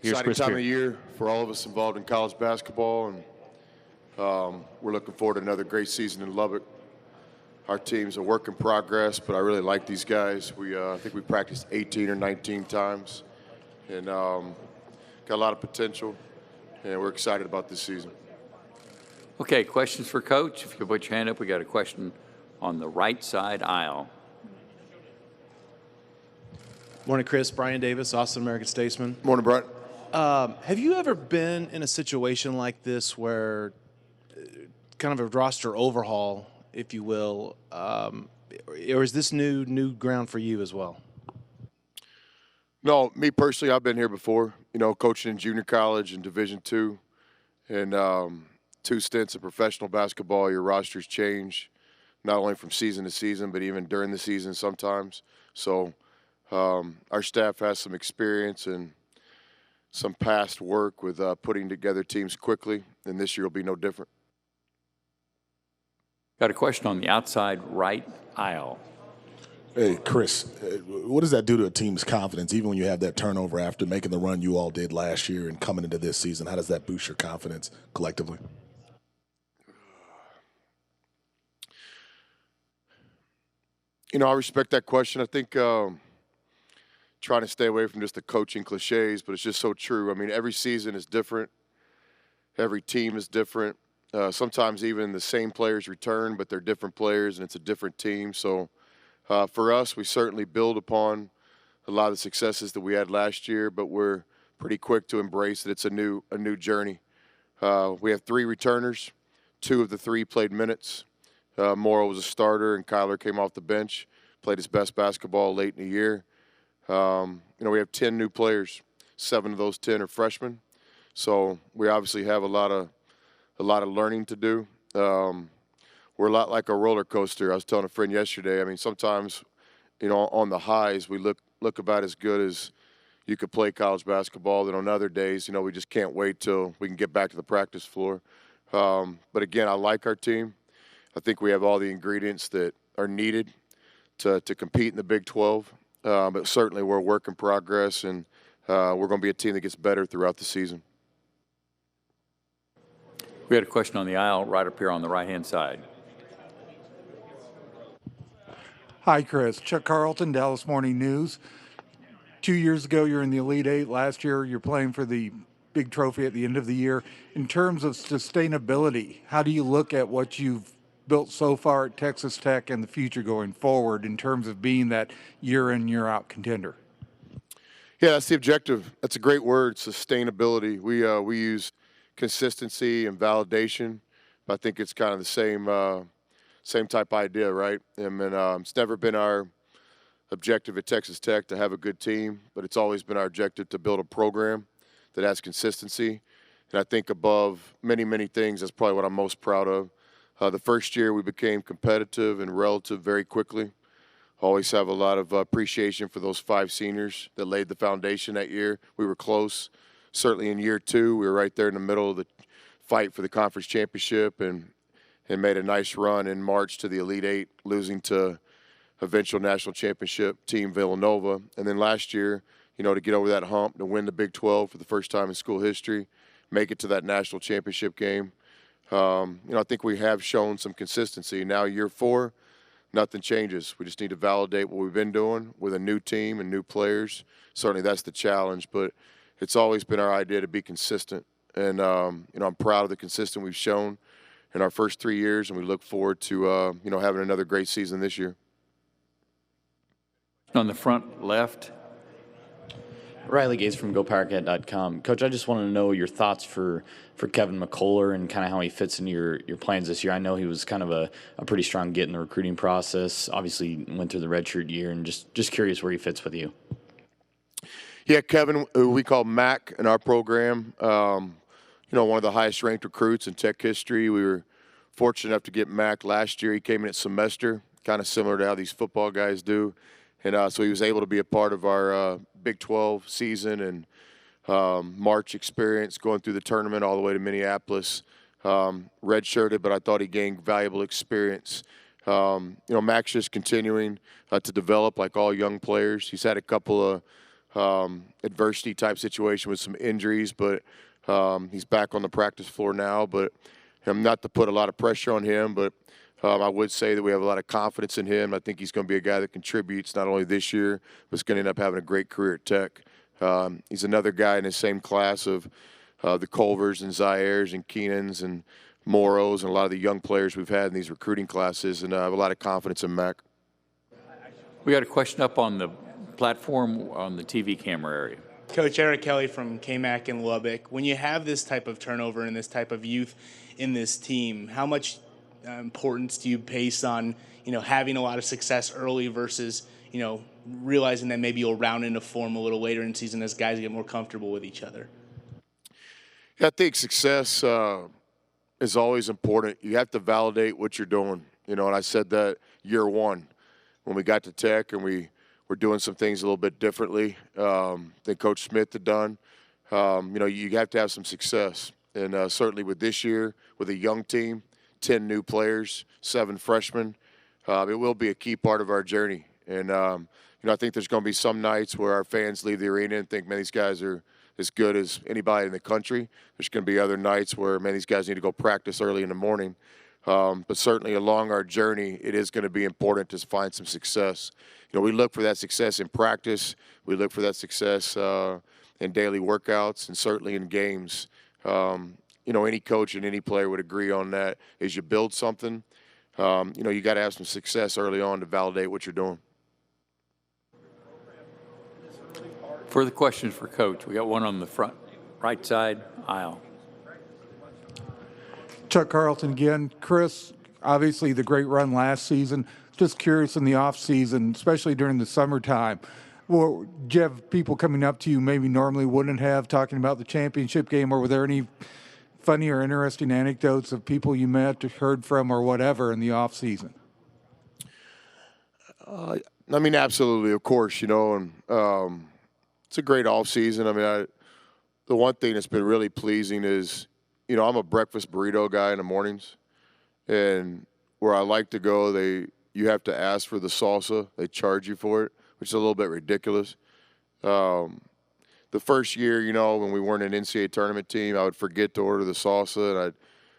Exciting time of year for all of us involved in college basketball, and we're looking forward to another great season in Lubbock. Our team's a work in progress, but I really like these guys. I think we practiced 18 or 19 times, and got a lot of potential, and we're excited about this season. Okay, questions for Coach? If you put your hand up, we got a question on the right side aisle. Morning, Chris. Brian Davis, Austin American Statesman. Morning, Brian. Have you ever been in a situation like this where kind of a roster overhaul, if you will, or is this new ground for you as well? No, me personally, I've been here before, coaching in junior college and Division II, and 2 stints of professional basketball. Your rosters change, not only from season to season, but even during the season sometimes. So our staff has some experience and some past work with putting together teams quickly, and this year will be no different. Got a question on the outside right aisle. Hey, Chris, what does that do to a team's confidence, even when you have that turnover after making the run you all did last year and coming into this season? How does that boost your confidence collectively? I respect that question. I think trying to stay away from just the coaching cliches, but it's just so true. I mean, every season is different. Every team is different. Sometimes even the same players return, but they're different players, and it's a different team. So for us, we certainly build upon a lot of the successes that we had last year, but we're pretty quick to embrace that it's a new journey. We have 3 returners. 2 of the 3 played minutes. Morrow was a starter, and Kyler came off the bench, played his best basketball late in the year. We have 10 new players. 7 of those 10 are freshmen. So we obviously have a lot of learning to do. We're a lot like a roller coaster. I was telling a friend yesterday, I mean, sometimes, on the highs, we look about as good as you could play college basketball. Then on other days, we just can't wait till we can get back to the practice floor. But again, I like our team. I think we have all the ingredients that are needed to compete in the Big 12. But certainly we're a work in progress, and we're going to be a team that gets better throughout the season. We had a question on the aisle right up here on the right-hand side. Hi, Chris. Chuck Carlton, Dallas Morning News. 2 years ago, you're in the Elite Eight. Last year, you're playing for the big trophy at the end of the year. In terms of sustainability, how do you look at what you've built so far at Texas Tech and the future going forward in terms of being that year-in, year-out contender? Yeah, that's the objective. That's a great word, sustainability. We use consistency and validation. I think it's kind of the same type idea, right? I mean, it's never been our objective at Texas Tech to have a good team, but it's always been our objective to build a program that has consistency. And I think above many, many things, that's probably what I'm most proud of. The first year we became competitive and relative very quickly. Always have a lot of appreciation for those 5 seniors that laid the foundation that year. We were close. Certainly in year 2, we were right there in the middle of the fight for the conference championship and made a nice run in March to the Elite Eight, losing to eventual national championship team Villanova. And then last year, to get over that hump, to win the Big 12 for the first time in school history, make it to that national championship game. I think we have shown some consistency. Now year 4, nothing changes. We just need to validate what we've been doing with a new team and new players. Certainly that's the challenge, but it's always been our idea to be consistent. And, I'm proud of the consistency we've shown in our first 3 years, and we look forward to, having another great season this year. On the front left. Riley Gates from GoPowerCat.com. Coach, I just want to know your thoughts for Kevin McCullough and kind of how he fits into your plans this year. I know he was kind of a pretty strong get in the recruiting process. Obviously went through the redshirt year, and just curious where he fits with you. Yeah, Kevin, who we call Mack in our program, one of the highest ranked recruits in Tech history. We were fortunate enough to get Mack last year. He came in at semester, kind of similar to how these football guys do. And so he was able to be a part of our Big 12 season and March experience, going through the tournament all the way to Minneapolis. Redshirted, but I thought he gained valuable experience. Mack's just continuing to develop like all young players. He's had a couple adversity type situation with some injuries, but he's back on the practice floor now. But not to put a lot of pressure on him, but I would say that we have a lot of confidence in him. I think he's going to be a guy that contributes not only this year, but is going to end up having a great career at Tech. He's another guy in the same class of the Culvers and Zaires and Keenans and Moros and a lot of the young players we've had in these recruiting classes, and I have a lot of confidence in Mack. We got a question up on the platform on the TV camera area. Coach Erik Kelly from KMAC in Lubbock. When you have this type of turnover and this type of youth in this team, how much importance do you place on, having a lot of success early versus, realizing that maybe you'll round into form a little later in the season as guys get more comfortable with each other? I think success is always important. You have to validate what you're doing. And I said that year one when we got to Tech and we were doing some things a little bit differently than Coach Smith had done. You have to have some success. And certainly with this year, with a young team, 10 new players, 7 freshmen, it will be a key part of our journey. And, I think there's going to be some nights where our fans leave the arena and think, man, these guys are as good as anybody in the country. There's going to be other nights where, man, these guys need to go practice early in the morning. But certainly along our journey, it is going to be important to find some success. We look for that success in practice. We look for that success in daily workouts and certainly in games. Any coach and any player would agree on that. As you build something, you got to have some success early on to validate what you're doing. Further questions for Coach? We got one on the front right side aisle. Chuck Carlton again. Chris, obviously the great run last season. Just curious in the off season, especially during the summertime, do you have people coming up to you maybe normally wouldn't have talking about the championship game, or were there any funny or interesting anecdotes of people you met or heard from or whatever in the off season? Absolutely, of course, and it's a great off season. The one thing that's been really pleasing is, I'm a breakfast burrito guy in the mornings, and where I like to go, you have to ask for the salsa. They charge you for it, which is a little bit ridiculous. The first year, when we weren't an NCAA tournament team, I would forget to order the salsa, and I'd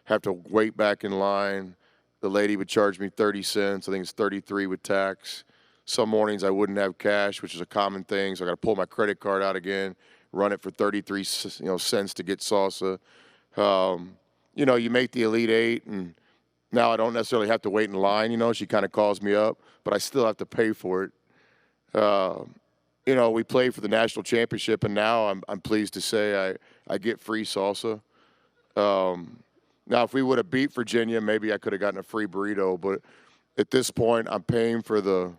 have to wait back in line. The lady would charge me 30 cents. I think it's 33 with tax. Some mornings I wouldn't have cash, which is a common thing, so I got to pull my credit card out again, run it for 33 cents to get salsa. You make the Elite Eight, and now I don't necessarily have to wait in line. She kind of calls me up, but I still have to pay for it. We played for the national championship, and now I'm pleased to say I get free salsa. Now, if we would have beat Virginia, maybe I could have gotten a free burrito, but at this point, I'm paying for the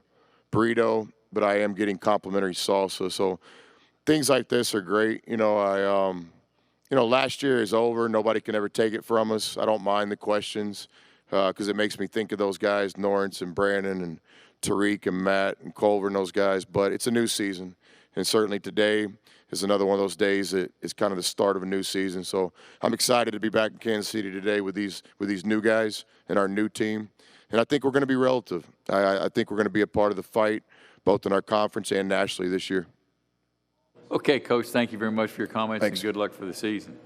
burrito, but I am getting complimentary salsa. So things like this are great. Last year is over. Nobody can ever take it from us. I don't mind the questions because it makes me think of those guys, Lawrence and Brandon and Tariq and Matt and Culver and those guys. But it's a new season, and certainly today is another one of those days that is kind of the start of a new season. So I'm excited to be back in Kansas City today with these new guys and our new team. And I think we're going to be relative. I think we're going to be a part of the fight, both in our conference and nationally this year. Okay, Coach, thank you very much for your comments. Thanks. And good luck for the season.